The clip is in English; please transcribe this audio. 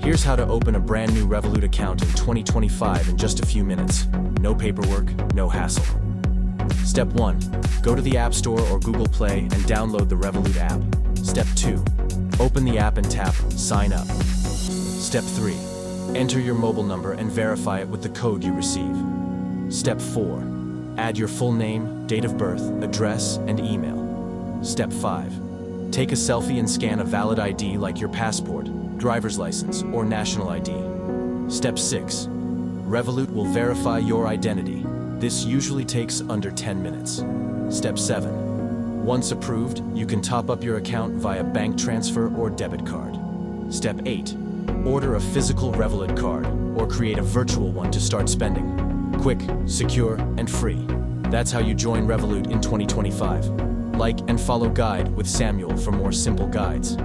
Here's how to open a brand new Revolut account in 2025 in just a few minutes. No paperwork, no hassle. Step 1. Go to the App Store or Google Play and download the Revolut app. Step 2. Open the app and tap Sign Up. Step 3. Enter your mobile number and verify it with the code you receive. Step 4. Add your full name, date of birth, address, and email. Step 5. Take a selfie and scan a valid ID like your passport, driver's license, or national ID. Step 6. Revolut will verify your identity. This usually takes under 10 minutes. Step 7. Once approved, you can top up your account via bank transfer or debit card. Step 8. Order a physical Revolut card or create a virtual one to start spending. Quick, secure, and free. That's how you join Revolut in 2025. Like and follow Guide with Samuel for more simple guides.